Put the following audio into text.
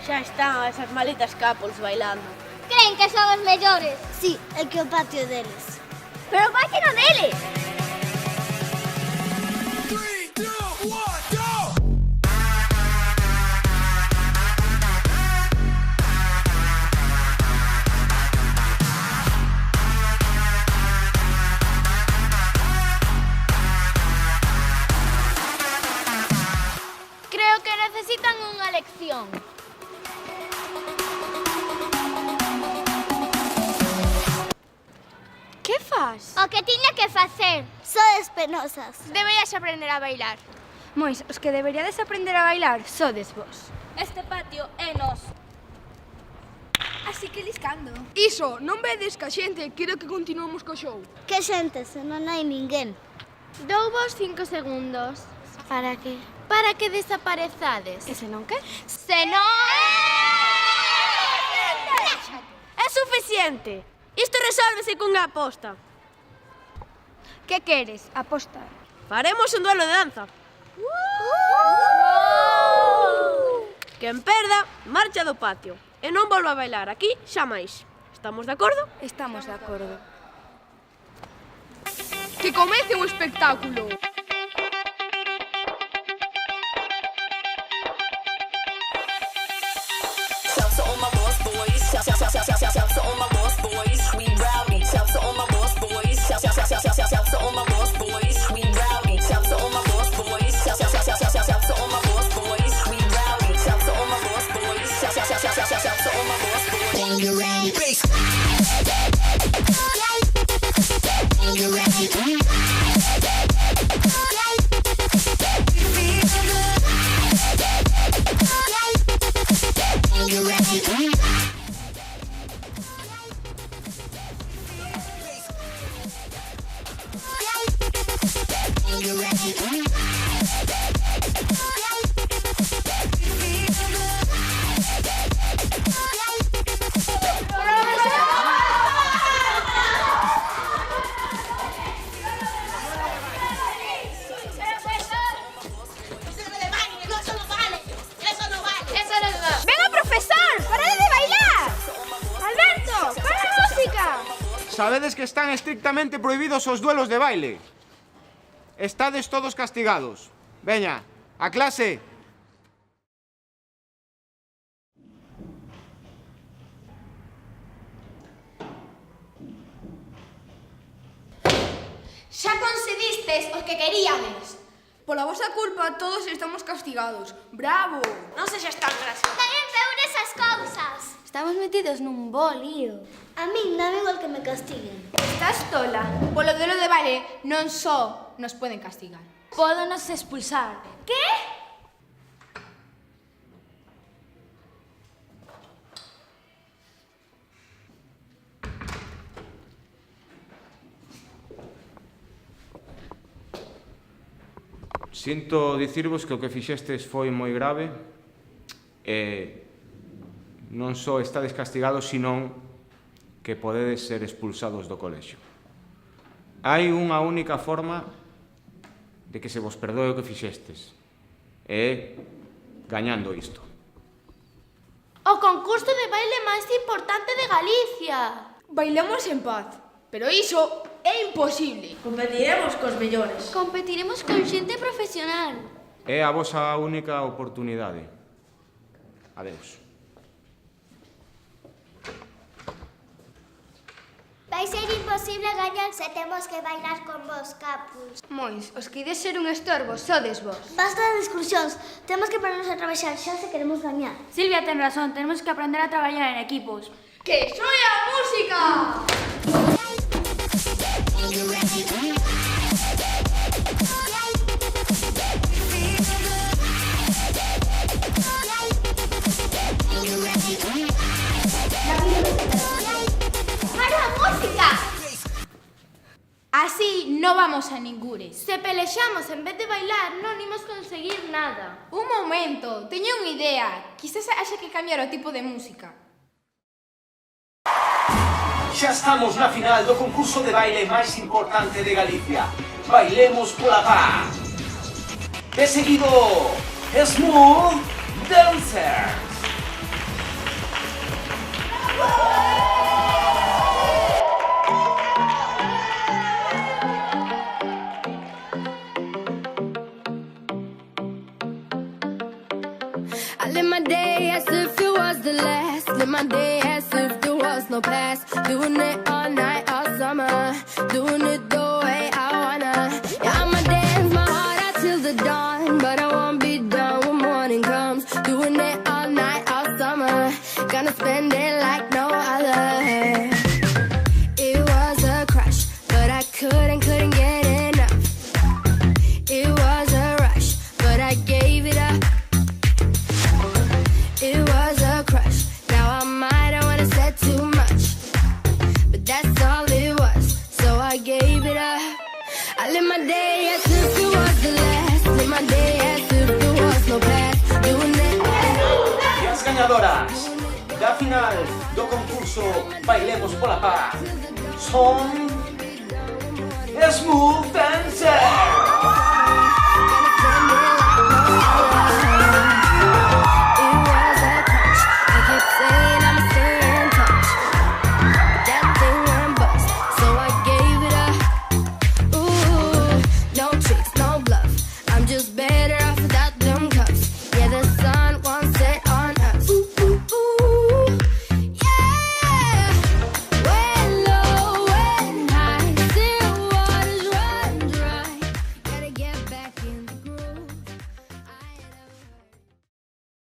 Xa están esas malitas Couples bailando. Creen que son os mellores. Sí, é que o patio deles. Pero o patio non deles. Creo que necesitan unha lección. Que fas? O que tiña que facer. Sodes penosas. Deberías aprender a bailar. Mois, os que deberíades aprender a bailar sodes vos. Este patio é noso. Así que liscando. Iso, non vedes que a xente quere que continuemos co show? Que xente, se non hai ninguén. Dou vos 5 segundos. Para que? Para que desaparezades. E se non que? Se non... É suficiente. Isto resólvese cunha aposta. Que queres? Apostar. Faremos un duelo de danza. Quen perda, marcha do patio. E non volva a bailar aquí xa máis. Estamos de acordo? Estamos de acordo. Que comece o espectáculo. Shout to all my lost boys. Shout to all my lost boys. We rowdy. Shout to all my lost boys. Shout to all my lost boys. We rowdy. Shout to all my lost boys. Shout to all my lost boys. We rowdy. Shout to all my lost boys. Shout to all my lost boys. When you're ready, bass. When you're ready. Sabedes que están estrictamente prohibidos os duelos de baile. Estades todos castigados. Veña, a clase. Xa conseguistes os que queríades. Pola vosa culpa todos estamos castigados. Bravo! Non sexas tan gracioso. Tamén peor esas cousas. Estamos metidos nun bo lío. A min dame igual que me castiguen. Estás tola. Polo duelo de baile non só nos poden castigar. Pódonos expulsar. Que? Sinto dicirvos que o que fixestes foi moi grave e non só estades castigados, senón que podedes ser expulsados do colexio. Hai unha única forma de que se vos perdoe o que fixestes, e gañando isto. O concurso de baile máis importante de Galicia. Bailamos en paz, pero iso é imposible. Competiremos cos mellores. Competiremos con xente profesional. É a vosa única oportunidade. Adeus. Vai ser imposible gañar se temos que bailar con vos, Couples. Mois, os que ides ser un estorbo sodes vos. Basta de discusións. Temos que ponernos a traballar xa se queremos gañar. Silvia ten razón, tenemos que aprender a traballar en equipos. ¡Que soe a música! ¡Para a música! Así no vamos a ningures. Se pelexamos en vez de bailar, non imos conseguir nada. Un momento, teño unha idea. Quizás haxa que cambiar o tipo de música. Xa estamos na final do concurso de baile máis importante de Galicia. Bailemos pola paz. De seguido, Smooth Dancers. I live my day as if it was the last. Live my day as if there was no past. Doing it all night, all summer. Doing it the way I wanna. Yeah, I'ma dance my heart out till the dawn. But I won't be done when morning comes. Doing it all night, all summer. Gonna spend it like no other. It was a crush, but I couldn't get enough. It was a rush, but I gave it up. It was a crush. Now I might have wanna said too much, but that's all it was. So I gave it up. I live my day as if it was the last. Live my day as if there was no past. Doing it. E as gañadoras da final do concurso Bailemos pola Paz son Smooth Dancers.